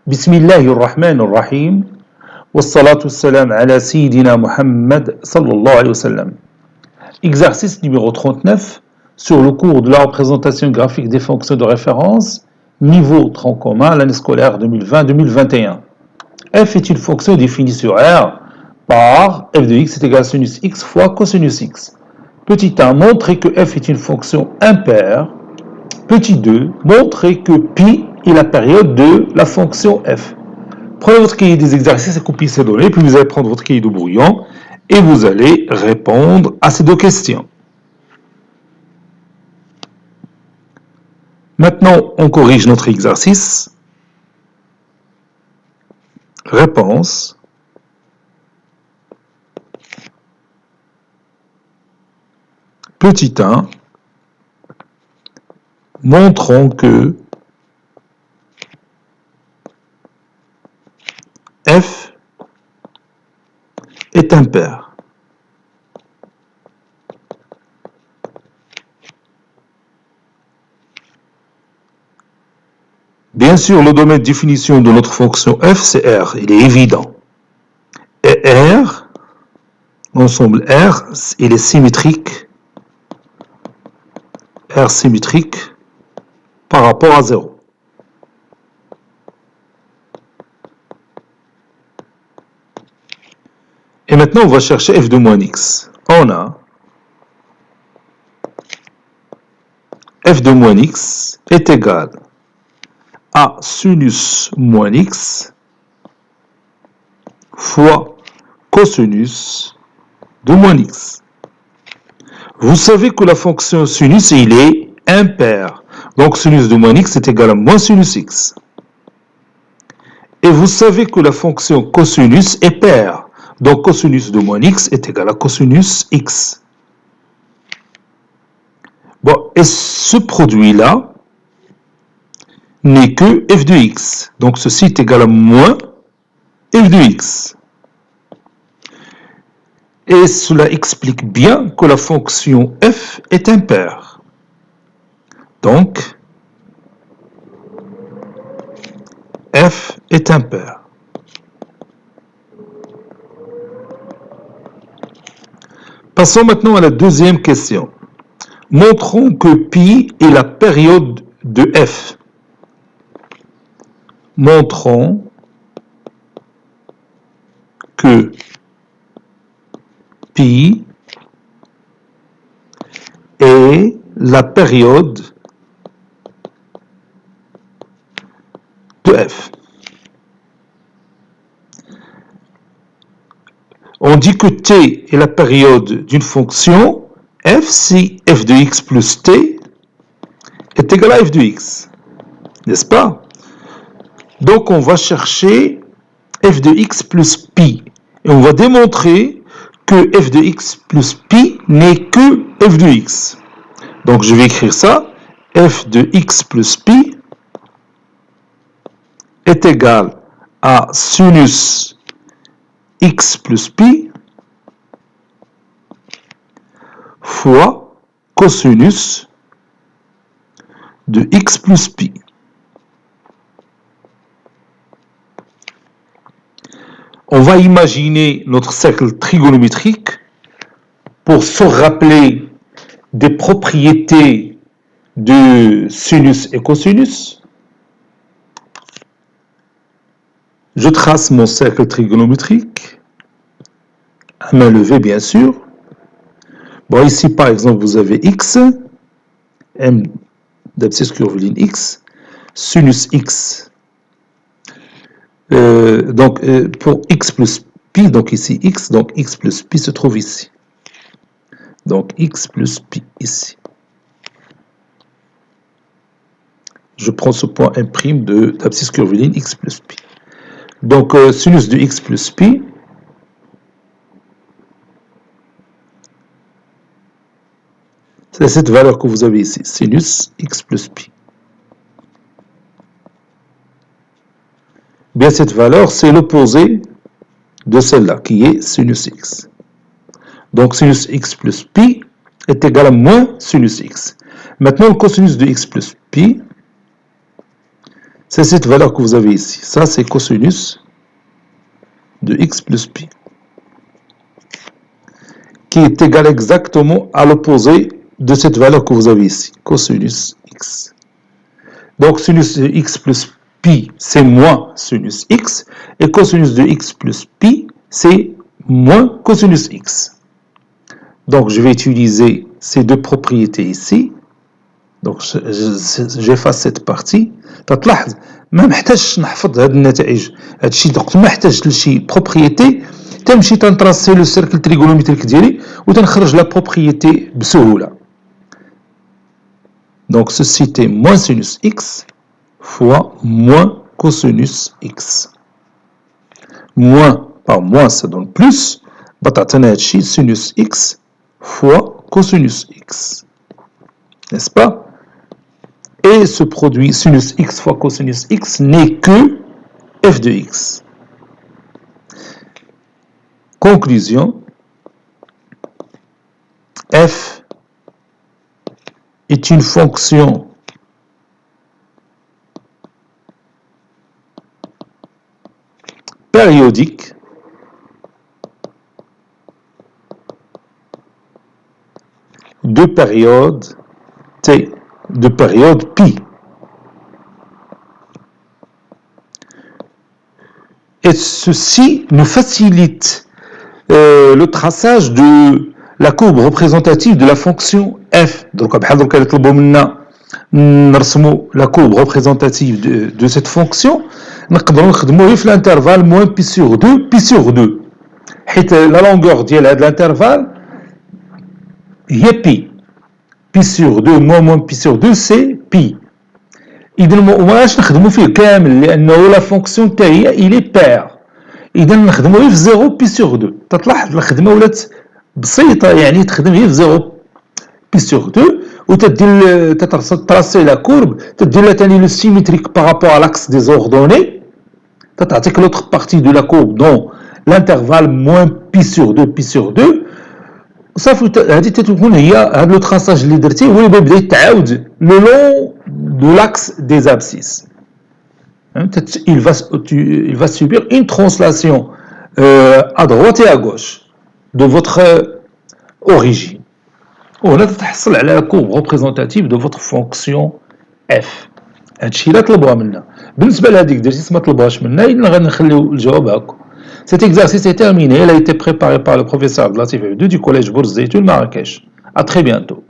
بسم الله الرحمن الرحيم والصلاة والسلام على سيدنا Muhammad sallallahu alayhi wa sallam. Exercice numéro 39 sur le cours de la représentation graphique des fonctions de référence, niveau tronc commun, l'année scolaire 2020-2021. F est une fonction définie sur R par f de x est égal à sinus x fois cosinus x. Petit 1, montrer que f est une fonction impaire. Petit 2, montrer que pi est la période de la fonction f. Prenez votre cahier des exercices et copiez ces données, puis vous allez prendre votre cahier de brouillon et vous allez répondre à ces deux questions. Maintenant, on corrige notre exercice. Réponse. Petit 1. Montrons que f est impair. Bien sûr, le domaine de définition de notre fonction f, c'est R. Il est évident. Et R, l'ensemble R, il est symétrique. R symétrique par rapport à 0. Et maintenant, on va chercher f de moins x. On a f de moins x est égal à sinus moins x fois cosinus de moins x. Vous savez que la fonction sinus, il est impair. Donc, sinus de moins x est égal à moins sinus x. Et vous savez que la fonction cosinus est paire. Donc, cosinus de moins x est égal à cosinus x. Bon, et ce produit-là n'est que f de x. Donc, ceci est égal à moins f de x. Et cela explique bien que la fonction f est impaire. Donc, f est impair. Passons maintenant à la deuxième question. Montrons que pi est la période de f. Montrons que pi est la période de f. On dit que t est la période d'une fonction f si f de x plus t est égal à f de x. N'est-ce pas? Donc on va chercher f de x plus pi. Et on va démontrer que f de x plus pi n'est que f de x. Donc je vais écrire ça. F de x plus pi est égal à sinus x plus pi fois cosinus de x plus pi. On va imaginer notre cercle trigonométrique pour se rappeler des propriétés de sinus et cosinus. Je trace mon cercle trigonométrique, à main levée bien sûr. Bon, ici par exemple vous avez x, m d'abscisse curviligne x, sinus x. Pour x plus pi, donc ici x, donc x plus pi se trouve ici. Donc x plus pi ici. Je prends ce point M' d'abscisse curviligne x plus pi. Donc sinus de x plus pi c'est cette valeur que vous avez ici, sinus x plus pi. Bien, cette valeur, c'est l'opposé de celle-là, qui est sinus x. Donc, sinus x plus pi est égal à moins sinus x. Maintenant, le cosinus de x plus pi, C'est cette valeur que vous avez ici. Ça, c'est cosinus de x plus pi, qui est égal exactement à l'opposé de cette valeur que vous avez ici, cosinus x. Donc, sinus de x plus pi, c'est moins sinus x, et cosinus de x plus pi, c'est moins cosinus x. Donc, je vais utiliser ces deux propriétés ici. Donc, j'efface cette partie. تلاحظ ما محتاجش نحفظ هاد النتائج، هادشي وقت ما احتاجت لشي بروبريتي تمشي تنتراسي لو سيركل تريغونوميتريك ديالي وتنخرج لا بروبريتي بسهوله. Donc, ceci était moins sinus x fois moins cosinus x. Moins par moins, ça donne plus. بتعطينا هادشي sinus x fois cosinus x. N'est-ce pas? Et ce produit sinus x fois cosinus x n'est que f de x. Conclusion, f est une fonction périodique de période t, de période pi. Et ceci nous facilite le traçage de la courbe représentative de la fonction f. Donc, la courbe représentative de cette fonction, l'intervalle moins pi sur 2, pi sur 2. La longueur de l'intervalle est pi. Pi sur 2 moins pi sur 2 c'est pi. إذا ما غاش نخدمو فيه كامل لأنه لا فونكسيون تاعي il est pair. إذا نخدمو غير في 0 بي سور 2. تلاحظ الخدمة ولات بسيطة، يعني تخدم غير في 0 بي سور 2 وتدير تراسي لا كورب، تدير لها ثاني لو سيميتريك بارابور à l'axe des ordonnées، تعطيك l'autre partie de la courbe dont l'intervalle moins pi sur 2 pi sur 2. صافي هذه تتكون هي هذا لو تراساج اللي درتيه هو اللي بدا يتعاود لو لون de l'axe des abscisses. Il va subir une translation à droite et à gauche de votre origine. وهنا تتحصل على courbe représentative de votre fonction f. هادشي لا طلبوها منا. بالنسبة لهذيك درتي ما طلبوهاش منا، إلا غنخليو الجواب هاكا. Cet exercice est terminé. Il a été préparé par le professeur Abdelatif du collège Bourse d'Études Marrakech. À très bientôt.